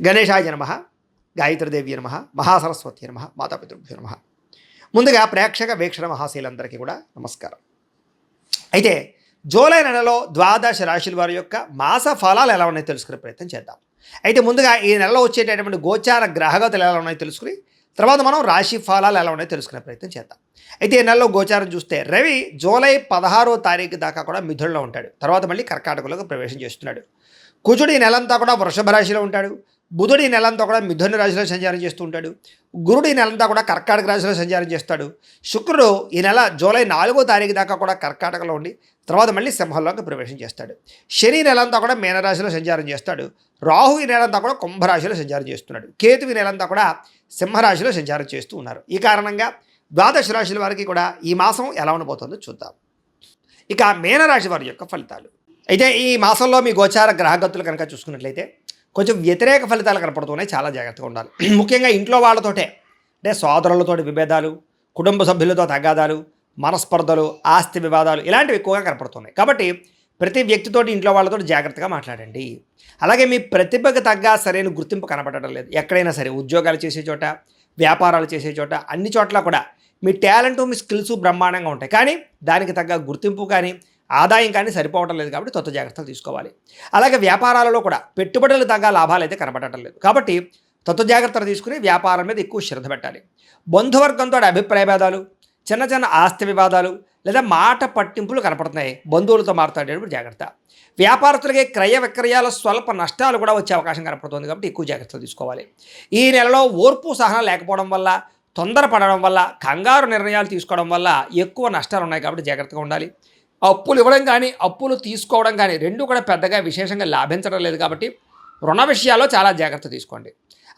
గణేశాయ నమః, గాయత్రీదేవి నమః, మహాసరస్వతి నమః, మాతాపితృభ్యో నమః. ముందుగా ప్రేక్షక వీక్షణ మహాశీలందరికీ కూడా నమస్కారం. అయితే జూలై నెలలో ద్వాదశ రాశుల వారి యొక్క మాస ఫలాలు ఎలా ఉన్నాయో తెలుసుకునే ప్రయత్నం చేద్దాం. అయితే ముందుగా ఈ నెలలో వచ్చేటటువంటి గోచార గ్రహగతులు ఎలా ఉన్నాయో తెలుసుకుని తర్వాత మనం రాశి ఫలాలు ఎలా ఉన్నాయో తెలుసుకునే ప్రయత్నం చేద్దాం. అయితే ఈ నెలలో గోచారం చూస్తే రవి జూలై 16వ తారీఖు దాకా కూడా మిథునంలో ఉంటాడు. తర్వాత మళ్ళీ కర్కాటకంలోకి ప్రవేశం చేస్తున్నాడు. కుజుడు ఈ నెలంతా కూడా వృషభ రాశిలో ఉంటాడు. బుధుడు ఈ నెలంతా కూడా మిథున రాశిలో సంచారం చేస్తూ ఉంటాడు. గురుడు ఈ నెలంతా కూడా కర్కాటక రాశిలో సంచారం చేస్తాడు. శుక్రుడు ఈ నెల జూలై 4వ తారీఖు దాకా కూడా కర్కాటకలో ఉండి తర్వాత మళ్ళీ సింహంలోకి ప్రవేశం చేస్తాడు. శని నెలంతా కూడా మీనరాశిలో సంచారం చేస్తాడు. రాహు ఈ నెలంతా కూడా కుంభరాశిలో సంచారం చేస్తున్నాడు. కేతు ఈ నెలంతా కూడా సింహరాశిలో సంచారం చేస్తూ ఉన్నారు. ఈ కారణంగా ద్వాదశ రాశుల వారికి కూడా ఈ మాసం ఎలా ఉండబోతుందో చూద్దాం. ఇక మీనరాశి వారి యొక్క ఫలితాలు. అయితే ఈ మాసంలో మీ గోచార గ్రహగతులు కనుక చూసుకున్నట్లయితే కొంచెం వ్యతిరేక ఫలితాలు కనపడుతున్నాయి. చాలా జాగ్రత్తగా ఉండాలి. ముఖ్యంగా ఇంట్లో వాళ్ళతోటే అంటే సోదరులతోటి విభేదాలు, కుటుంబ సభ్యులతో తగాదాలు, మనస్పర్ధలు, ఆస్తి వివాదాలు ఇలాంటివి ఎక్కువగా కనపడుతున్నాయి. కాబట్టి ప్రతి వ్యక్తితోటి ఇంట్లో వాళ్ళతో జాగ్రత్తగా మాట్లాడండి. అలాగే మీ ప్రతిభకు తగ్గ సరైన గుర్తింపు కనపడటం లేదు. ఎక్కడైనా సరే ఉద్యోగాలు చేసే చోట, వ్యాపారాలు చేసే చోట అన్ని చోట్ల కూడా మీ టాలెంట్, మీ స్కిల్స్ బ్రహ్మాండంగా ఉంటాయి. కానీ దానికి తగ్గ గుర్తింపు కానీ ఆదాయం కానీ సరిపోవటం లేదు. కాబట్టి కొత్త జాగ్రత్తలు తీసుకోవాలి. అలాగే వ్యాపారాలలో కూడా పెట్టుబడులు తగ్గ లాభాలు అయితే కనబడటం లేదు. కాబట్టి కొత్త జాగ్రత్తలు తీసుకుని వ్యాపారం మీద ఎక్కువ శ్రద్ధ పెట్టాలి. బంధువర్గంతో అభిప్రాయ భేదాలు, చిన్న చిన్న ఆస్తి వివాదాలు లేదా మాట పట్టింపులు కనపడుతున్నాయి. బంధువులతో మాట్లాడేటప్పుడు జాగ్రత్త. వ్యాపారస్తులకి క్రయ విక్రయాల స్వల్ప నష్టాలు కూడా వచ్చే అవకాశం కనపడుతుంది. కాబట్టి ఎక్కువ జాగ్రత్తలు తీసుకోవాలి. ఈ నెలలో ఓర్పు సహనం లేకపోవడం వల్ల, తొందరపడడం వల్ల, కంగారు నిర్ణయాలు తీసుకోవడం వల్ల ఎక్కువ నష్టాలు ఉన్నాయి. కాబట్టి జాగ్రత్తగా ఉండాలి. అప్పులు ఇవ్వడం కానీ అప్పులు తీసుకోవడం కానీ రెండు కూడా పెద్దగా విశేషంగా లాభించడం లేదు. కాబట్టి రుణ విషయాల్లో చాలా జాగ్రత్త తీసుకోండి.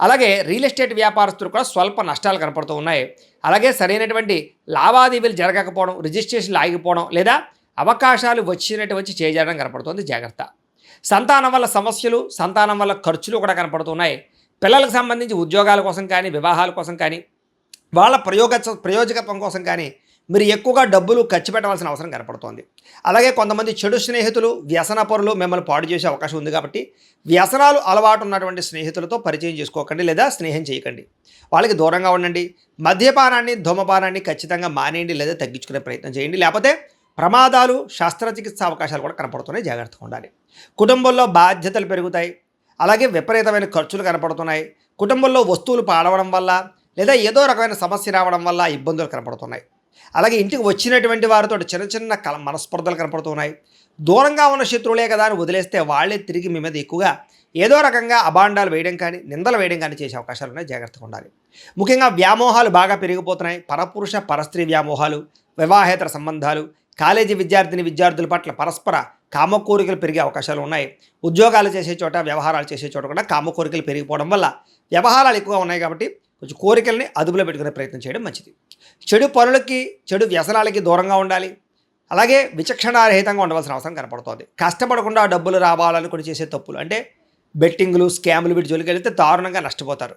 అలాగే రియల్ ఎస్టేట్ వ్యాపారస్తులు కూడా స్వల్ప నష్టాలు కనపడుతూ ఉన్నాయి. అలాగే సరైనటువంటి లావాదేవీలు జరగకపోవడం, రిజిస్ట్రేషన్లు ఆగిపోవడం లేదా అవకాశాలు వచ్చి చేయడం కనపడుతుంది. జాగ్రత్త. సంతానం వల్ల సమస్యలు, సంతానం వల్ల ఖర్చులు కూడా కనపడుతున్నాయి. పిల్లలకు సంబంధించి ఉద్యోగాల కోసం కానీ, వివాహాల కోసం కానీ, వాళ్ళ ప్రయోజకత్వం కోసం కానీ మీరు ఎక్కువగా డబ్బులు ఖర్చు పెట్టవలసిన అవసరం కనపడుతోంది. అలాగే కొంతమంది చెడు స్నేహితులు, వ్యసనపరులు మిమ్మల్ని పాడు చేసే అవకాశం ఉంది. కాబట్టి వ్యసనాలు అలవాటు ఉన్నటువంటి స్నేహితులతో పరిచయం చేసుకోకండి లేదా స్నేహం చేయకండి. వాళ్ళకి దూరంగా ఉండండి. మద్యపానాన్ని, ధూమపానాన్ని ఖచ్చితంగా మానేయండి లేదా తగ్గించుకునే ప్రయత్నం చేయండి. లేకపోతే ప్రమాదాలు, శస్త్రచికిత్స అవకాశాలు కూడా కనపడుతున్నాయి. జాగ్రత్తగా ఉండాలి. కుటుంబంలో బాధ్యతలు పెరుగుతాయి. అలాగే విపరీతమైన ఖర్చులు కనపడుతున్నాయి. కుటుంబంలో వస్తువులు పాడవడం వల్ల లేదా ఏదో రకమైన సమస్య రావడం వల్ల ఇబ్బందులు కనపడుతున్నాయి. అలాగే ఇంటికి వచ్చినటువంటి వారితో చిన్న చిన్న మనస్పర్ధలు కనపడుతున్నాయి. దూరంగా ఉన్న శత్రువులే కదా అని వదిలేస్తే వాళ్ళే తిరిగి మీ మీద ఎక్కువగా ఏదో రకంగా అభాండాలు వేయడం కానీ, నిందలు వేయడం కానీ చేసే అవకాశాలు ఉన్నాయి. జాగ్రత్తగా ఉండాలి. ముఖ్యంగా వ్యామోహాలు బాగా పెరిగిపోతున్నాయి. పరపురుష పరస్త్రీ వ్యామోహాలు, వివాహేతర సంబంధాలు, కాలేజీ విద్యార్థుల పట్ల పరస్పర కామకోరికలు పెరిగే అవకాశాలు ఉన్నాయి. ఉద్యోగాలు చేసే చోట, వ్యవహారాలు చేసే చోట కూడా కామకోరికలు పెరిగిపోవడం వల్ల వ్యవహారాలు ఎక్కువగా ఉన్నాయి. కాబట్టి కొంచెం కోరికల్ని అదుపులో పెట్టుకునే ప్రయత్నం చేయడం మంచిది. చెడు పనులకి, చెడు వ్యసనాలకి దూరంగా ఉండాలి. అలాగే విచక్షణారహితంగా ఉండవలసిన అవసరం కనపడుతుంది. కష్టపడకుండా డబ్బులు రావాలని కొన్ని చేసే తప్పులు అంటే బెట్టింగ్లు, స్కాములు వీటి జోలికి వెళ్తే దారుణంగా నష్టపోతారు.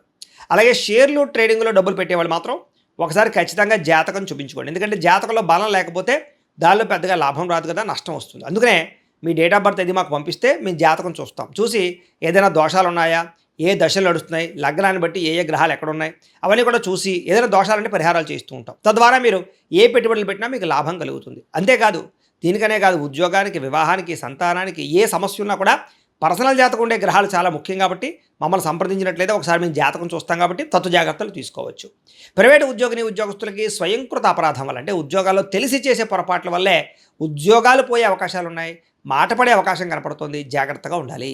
అలాగే షేర్లు, ట్రేడింగ్లో డబ్బులు పెట్టేవాళ్ళు మాత్రం ఒకసారి ఖచ్చితంగా జాతకం చూపించుకోండి. ఎందుకంటే జాతకంలో బలం లేకపోతే దానిలో పెద్దగా లాభం రాదు కదా, నష్టం వస్తుంది. అందుకనే మీ డేట్ ఆఫ్ బర్త్ ఇది మాకు పంపిస్తే మేము జాతకం చూస్తాం. చూసి ఏదైనా దోషాలు ఉన్నాయా, ఏ దశలు నడుస్తున్నాయి, లగ్నాన్ని బట్టి ఏ గ్రహాలు ఎక్కడున్నాయి అవన్నీ కూడా చూసి ఏదైనా దోషాలంటే పరిహారాలు చేస్తూ ఉంటాం. తద్వారా మీరు ఏ పెట్టుబడులు పెట్టినా మీకు లాభం కలుగుతుంది. అంతేకాదు, దీనికనే కాదు, ఉద్యోగానికి, వివాహానికి, సంతానానికి ఏ సమస్య ఉన్నా కూడా పర్సనల్ జాతకం ఉండే గ్రహాలు చాలా ముఖ్యం. కాబట్టి మమ్మల్ని సంప్రదించినట్లయితే ఒకసారి మేము జాతకం చూస్తాం. కాబట్టి తత్వ జాగ్రత్తలు తీసుకోవచ్చు. ప్రైవేటు ఉద్యోగస్తులకి స్వయంకృత అపరాధం వల్ల అంటే ఉద్యోగాల్లో తెలిసి చేసే పొరపాట్ల వల్లే ఉద్యోగాలు పోయే అవకాశాలు ఉన్నాయి. మాట పడే అవకాశం కనపడుతుంది. జాగ్రత్తగా ఉండాలి.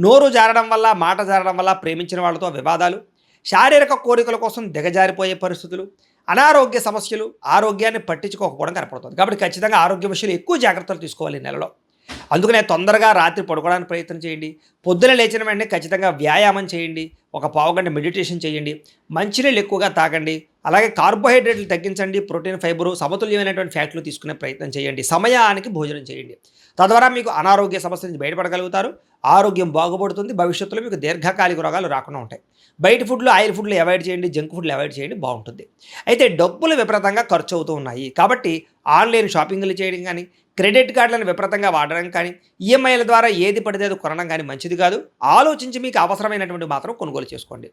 నోరు జారడం వల్ల, మాట జారడం వల్ల ప్రేమించిన వాళ్ళతో వివాదాలు, శారీరక కోరికల కోసం దిగజారిపోయే పరిస్థితులు, అనారోగ్య సమస్యలు, ఆరోగ్యాన్ని పట్టించుకోకపోవడం కనపడుతుంది. కాబట్టి ఖచ్చితంగా ఆరోగ్య విషయంలో ఎక్కువ జాగ్రత్తలు తీసుకోవాలి ఈ నెలలో. అందుకనే తొందరగా రాత్రి పడుకోవడానికి ప్రయత్నం చేయండి. పొద్దున లేచిన వెంటనే ఖచ్చితంగా వ్యాయామం చేయండి. ఒక పావుగంట మెడిటేషన్ చేయండి. మంచినీళ్ళు ఎక్కువగా తాగండి. అలాగే కార్బోహైడ్రేట్లు తగ్గించండి. ప్రోటీన్, ఫైబరు, సమతుల్యమైనటువంటి ఫ్యాట్లు తీసుకునే ప్రయత్నం చేయండి. సమయానికి భోజనం చేయండి. తద్వారా మీకు అనారోగ్య సమస్య నుంచి బయటపడగలుగుతారు. ఆరోగ్యం బాగుపడుతుంది. భవిష్యత్తులో మీకు దీర్ఘకాలిక రోగాలు రాకుండా ఉంటాయి. బయట ఫుడ్లు, ఆయిల్ ఫుడ్లు అవాయిడ్ చేయండి, జంక్ ఫుడ్లు అవాయిడ్ చేయండి, బాగుంటుంది. అయితే డబ్బులు విపరీతంగా ఖర్చు అవుతూ ఉన్నాయి కాబట్టి ఆన్లైన్ షాపింగ్లు చేయడం కానీ, క్రెడిట్ కార్డులను విపరీతంగా వాడడం కానీ, ఈఎంఐల ద్వారా ఏది పడితే అది కొనడం కానీ మంచిది కాదు. ఆలోచించి మీకు అవసరమైనటువంటి మాత్రం కొనుగోలు చేసుకోండి.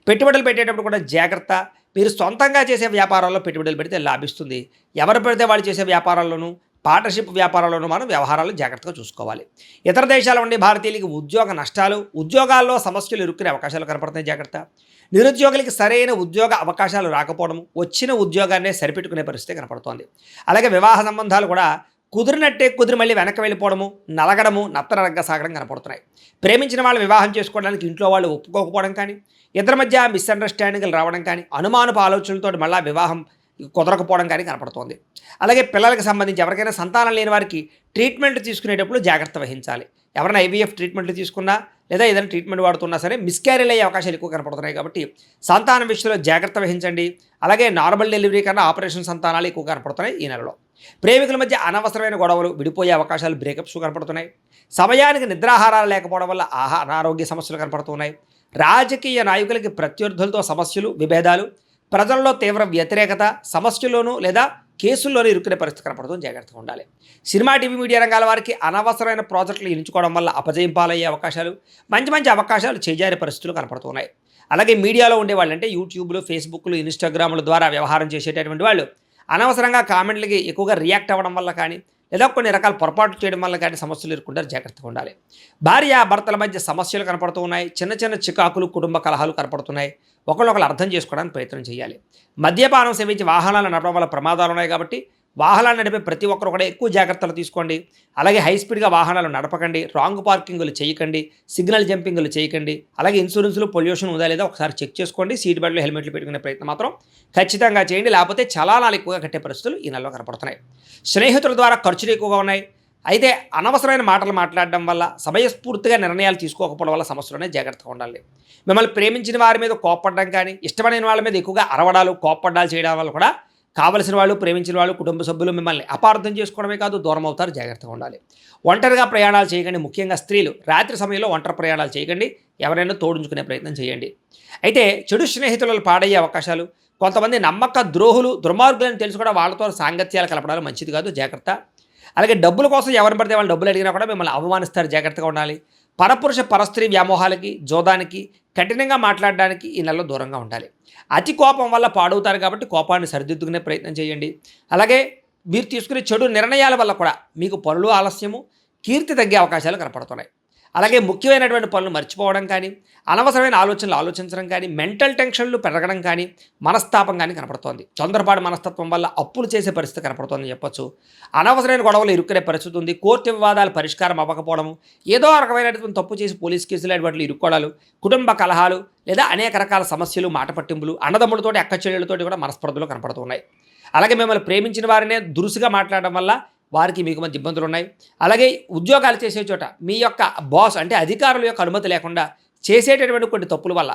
పెట్టుబడులు పెట్టేటప్పుడు కూడా జాగ్రత్త. మీరు సొంతంగా చేసే వ్యాపారాల్లో పెట్టుబడులు పెడితే లాభిస్తుంది. ఎవరు పెడితే వాళ్ళు చేసే వ్యాపారాల్లోనూ, పార్ట్నర్షిప్ వ్యాపారాల్లోనూ మనం వ్యవహారాలు జాగ్రత్తగా చూసుకోవాలి. ఇతర దేశాల నుండి భారతీయులకి ఉద్యోగ నష్టాలు, ఉద్యోగాల్లో సమస్యలు ఇరుక్కునే అవకాశాలు కనపడుతున్నాయి, జాగ్రత్త. నిరుద్యోగులకి సరైన ఉద్యోగ అవకాశాలు రాకపోవడం, వచ్చిన ఉద్యోగాన్నే సరిపెట్టుకునే పరిస్థితి కనపడుతోంది. అలాగే వివాహ సంబంధాలు కూడా కుదిరినట్టే కుదిరి మళ్ళీ వెనక్కి వెళ్ళిపోవడము, నలగడము, నత్తనరగ్గా సాగడం కనపడుతున్నాయి. ప్రేమించిన వాళ్ళు వివాహం చేసుకోవడానికి ఇంట్లో వాళ్ళు ఒప్పుకోకపోవడం కానీ, ఇద్దరి మధ్య మిస్అండర్స్టాండింగ్లు రావడం కానీ, అనుమానపు ఆలోచనలతో మళ్ళీ వివాహం కుదరకపోవడం కానీ కనపడుతోంది. అలాగే పిల్లలకు సంబంధించి ఎవరికైనా సంతానం లేని వారికి ట్రీట్మెంట్ తీసుకునేటప్పుడు జాగ్రత్త వహించాలి. ఎవరైనా ఐవీఎఫ్ ట్రీట్మెంట్లు తీసుకున్నా లేదా ఏదైనా ట్రీట్మెంట్ వాడుతున్నా సరే మిస్క్యారేజ్ అయ్యే అవకాశాలు ఎక్కువ కనపడుతున్నాయి కాబట్టి సంతానం విషయంలో జాగ్రత్త వహించండి. అలాగే నార్మల్ డెలివరీ కన్నా ఆపరేషన్ సంతానాలు ఎక్కువ కనపడుతున్నాయి ఈ నెలలో. ప్రేమికుల మధ్య అనవసరమైన గొడవలు, విడిపోయే అవకాశాలు, బ్రేకప్స్ కనపడుతున్నాయి. సమయానికి నిద్రాహారాలు లేకపోవడం వల్ల అనారోగ్య సమస్యలు కనపడుతున్నాయి. రాజకీయ నాయకులకి ప్రత్యర్థులతో సమస్యలు, విభేదాలు, ప్రజల్లో తీవ్ర వ్యతిరేకత, సమస్యల్లోనూ లేదా కేసుల్లోనూ ఇరుక్కునే పరిస్థితి కనపడుతుంది, జాగ్రత్తగా ఉండాలి. సినిమా, టీవీ, మీడియా రంగాల వారికి అనవసరమైన ప్రాజెక్టులు ఎంచుకోవడం వల్ల అపజయం పాలయ్యే అవకాశాలు, మంచి మంచి అవకాశాలు చేజారే పరిస్థితులు కనపడుతున్నాయి. అలాగే మీడియాలో ఉండేవాళ్ళు అంటే యూట్యూబ్లు, ఫేస్బుక్లు, ఇన్స్టాగ్రాముల ద్వారా వ్యవహారం చేసేటటువంటి వాళ్ళు అనవసరంగా కామెంట్లకి ఎక్కువగా రియాక్ట్ అవ్వడం వల్ల కానీ లేదా కొన్ని రకాల పొరపాట్లు చేయడం వల్ల కానీ సమస్యలు ఎదుర్కొంటారు, జాగ్రత్తగా ఉండాలి. భార్య భర్తల మధ్య సమస్యలు కనపడుతూ ఉన్నాయి. చిన్న చిన్న చికాకులు, కుటుంబ కలహాలు కనపడుతున్నాయి. ఒకళ్ళొకళ్ళు అర్థం చేసుకోవడానికి ప్రయత్నం చేయాలి. మద్యపానం సేవించి వాహనాలు నడపడం వల్ల ప్రమాదాలు ఉన్నాయి కాబట్టి వాహనాలు నడిపే ప్రతి ఒక్కరు కూడా ఎక్కువ జాగ్రత్తలు తీసుకోండి. అలాగే హై స్పీడ్గా వాహనాలు నడపకండి, రాంగ్ పార్కింగ్లు చేయకండి, సిగ్నల్ జంపింగ్లు చేయకండి. అలాగే ఇన్సూరెన్స్లు, పొల్యూషన్ ఉందా లేదా ఒకసారి చెక్ చేసుకోండి. సీట్ బెల్ట్లు, హెల్మెట్లు పెట్టుకునే ప్రయత్నం మాత్రం ఖచ్చితంగా చేయండి. లేకపోతే చలానాలు ఎక్కువగా కట్టే పరిస్థితులు ఈ నెలలో కనపడుతున్నాయి. స్నేహితుల ద్వారా ఖర్చులు ఎక్కువగా ఉన్నాయి. అయితే అనవసరమైన మాటలు మాట్లాడడం వల్ల, సమయస్ఫూర్తిగా నిర్ణయాలు తీసుకోకపోవడం వల్ల సమస్యలునే, జాగ్రత్తగా ఉండాలి. మిమ్మల్ని ప్రేమించిన వారి మీద కోప్పడడం కానీ, ఇష్టమైన వాళ్ళ మీద ఎక్కువగా అరవడాలు, కోప్పడ్డాలు చేయడం వల్ల కూడా కావలసిన వాళ్ళు, ప్రేమించిన వాళ్ళు, కుటుంబ సభ్యులు మిమ్మల్ని అపార్థం చేసుకోవడమే కాదు దూరం అవుతారు, జాగ్రత్తగా ఉండాలి. ఒంటరిగా ప్రయాణాలు చేయకండి. ముఖ్యంగా స్త్రీలు రాత్రి సమయంలో ఒంటరి ప్రయాణాలు చేయకండి. ఎవరైనా తోడుంచుకునే ప్రయత్నం చేయండి. అయితే చెడు స్నేహితులు పాడయ్యే అవకాశాలు, కొంతమంది నమ్మక ద్రోహులు, దుర్మార్గులను తెలుసు కూడా వాళ్ళతో సాంగత్యాలు కలపడాలు మంచిది కాదు, జాగ్రత్త. అలాగే డబ్బుల కోసం ఎవరిని పడితే వాళ్ళు డబ్బులు అడిగినా కూడా మిమ్మల్ని అవమానిస్తారు, జాగ్రత్తగా ఉండాలి. పరపురుష పరస్త్రీ వ్యామోహాలకి, జోదానికి, కఠినంగా మాట్లాడడానికి ఈ నెలలో దూరంగా ఉండాలి. అతి కోపం వల్ల పాడవుతారు కాబట్టి కోపాన్ని సరిదిద్దుకునే ప్రయత్నం చేయండి. అలాగే మీరు తీసుకునే చెడు నిర్ణయాల వల్ల కూడా మీకు పనులు ఆలస్యము, కీర్తి తగ్గే అవకాశాలు కనపడుతున్నాయి. అలాగే ముఖ్యమైనటువంటి పనులు మర్చిపోవడం కానీ, అనవసరమైన ఆలోచనలు ఆలోచించడం కానీ, మెంటల్ టెన్షన్లు పెరగడం కానీ, మనస్తాపం కానీ కనపడుతోంది. తొందరపాటు మనస్తత్వం వల్ల అప్పులు చేసే పరిస్థితి కనపడుతోందని చెప్పొచ్చు. అనవసరమైన గొడవలు ఇరుక్కునే పరిస్థితి ఉంది. కోర్టు వివాదాలు పరిష్కారం అవ్వకపోవడము, ఏదో రకమైనటువంటి తప్పు చేసి పోలీస్ కేసులు వాటిలో ఇరుక్కోవడాలు, కుటుంబ కలహాలు లేదా అనేక రకాల సమస్యలు, మాట పట్టింపులు, అన్నదమ్ములతోటి, అక్క చెల్లెళ్ళతోటి కూడా మనస్పర్ధలు కనపడుతున్నాయి. అలాగే మిమ్మల్ని ప్రేమించిన వారినే దురుసుగా మాట్లాడడం వల్ల వారికి మీకు మధ్య ఇబ్బందులు ఉన్నాయి. అలాగే ఉద్యోగాలు చేసే చోట మీ యొక్క బాస్ అంటే అధికారుల యొక్క అనుమతి లేకుండా చేసేటటువంటి కొన్ని తప్పుల వల్ల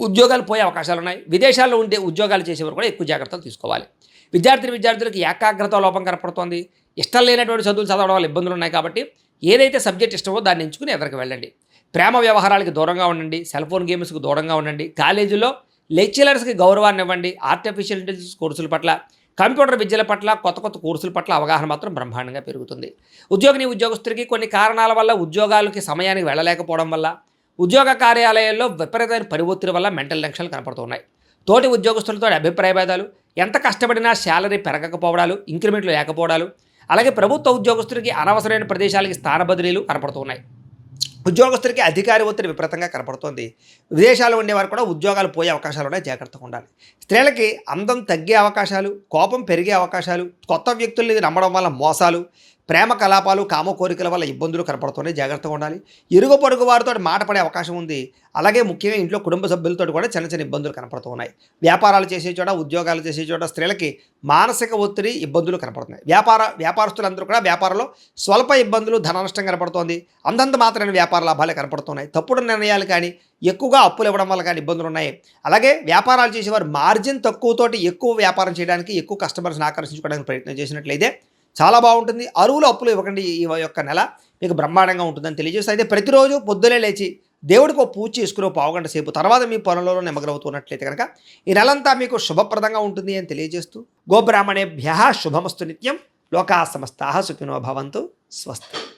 ఉద్యోగాలు పోయే అవకాశాలు ఉన్నాయి. విదేశాల్లో ఉండే ఉద్యోగాలు చేసేవారు కూడా ఎక్కువ జాగ్రత్తలు తీసుకోవాలి. విద్యార్థులకు ఏకాగ్రత లోపం కనపడుతోంది. ఇష్టం లేనటువంటి చదువులు చదవడం వల్ల ఇబ్బందులు ఉన్నాయి కాబట్టి ఏదైతే సబ్జెక్ట్ ఇష్టమో దాన్ని ఎంచుకుని ఎదరికి వెళ్ళండి. ప్రేమ వ్యవహారాలకి దూరంగా ఉండండి. సెల్ ఫోన్ గేమ్స్కి దూరంగా ఉండండి. కాలేజీలో లెక్చరర్స్కి గౌరవాన్ని ఇవ్వండి. ఆర్టిఫిషియల్ ఇంటెలిజెన్స్ కోర్సుల పట్ల, కంప్యూటర్ విద్యల పట్ల, కొత్త కొత్త కోర్సుల పట్ల అవగాహన మాత్రం బ్రహ్మాండంగా పెరుగుతుంది. ఉద్యోగస్తులకి కొన్ని కారణాల వల్ల ఉద్యోగాలకి సమయానికి వెళ్ళలేకపోవడం వల్ల, ఉద్యోగ కార్యాలయాల్లో విపరీతమైన పని ఒత్తిడి వల్ల మెంటల్ టెన్షన్లు కనపడుతున్నాయి. తోటి ఉద్యోగస్తులతో అభిప్రాయ భేదాలు, ఎంత కష్టపడినా శాలరీ పెరగకపోవడాలు, ఇంక్రిమెంట్లు లేకపోవడాలు, అలాగే ప్రభుత్వ ఉద్యోగస్తులకి అనవసరమైన ప్రదేశాలకి స్థాన బదిలీలు కనపడుతున్నాయి. ఉద్యోగస్తులకి అధికారి ఒత్తిడి విపరీతంగా కనపడుతోంది. విదేశాల్లో ఉండేవారు కూడా ఉద్యోగాలు పోయే అవకాశాలు ఉన్నాయి, జాగ్రత్తగా ఉండాలి. స్త్రీలకి అందం తగ్గే అవకాశాలు, కోపం పెరిగే అవకాశాలు, కొత్త వ్యక్తుల్ని నమ్మడం వల్ల మోసాలు, ప్రేమ కలాపాలు, కామ కోరికల వల్ల ఇబ్బందులు కనపడుతున్నాయి, జాగ్రత్తగా ఉండాలి. ఇరుగు పొరుగు వారితో మాట పడే అవకాశం ఉంది. అలాగే ముఖ్యంగా ఇంట్లో కుటుంబ సభ్యులతో కూడా చిన్న చిన్న ఇబ్బందులు కనపడుతూ ఉన్నాయి. వ్యాపారాలు చేసే చోట, ఉద్యోగాలు చేసే చోట స్త్రీలకి మానసిక ఒత్తిడి, ఇబ్బందులు కనపడుతున్నాయి. వ్యాపారస్తులందరూ కూడా వ్యాపారంలో స్వల్ప ఇబ్బందులు, ధన నష్టం కనపడుతోంది. అంతంత మాత్రమే వ్యాపార లాభాలే కనపడుతున్నాయి. తప్పుడు నిర్ణయాలు కానీ, ఎక్కువగా అప్పులు ఇవ్వడం వల్ల కానీ ఇబ్బందులు ఉన్నాయి. అలాగే వ్యాపారాలు చేసేవారు మార్జిన్ తక్కువతోటి ఎక్కువ వ్యాపారం చేయడానికి, ఎక్కువ కస్టమర్స్ని ఆకర్షించుకోవడానికి ప్రయత్నం చేసినట్లయితే చాలా బాగుంటుంది. అరువులు అప్పులు ఇవ్వకండి. ఈ యొక్క నెల మీకు బ్రహ్మాండంగా ఉంటుందని తెలియజేస్తే, అయితే ప్రతిరోజు పొద్దునే లేచి దేవుడికి ఒక పూజ చేసుకుని ఒక పావుగంట సేపు తర్వాత మీ పనులలో నిమగ్నమవుతున్నట్లయితే కనుక ఈ నెలంతా మీకు శుభప్రదంగా ఉంటుంది అని తెలియజేస్తూ, గోబ్రాహ్మణేభ్యః శుభమస్తు నిత్యం. లోకా సమస్తాః సుఖినో భవంతు. స్వస్తి.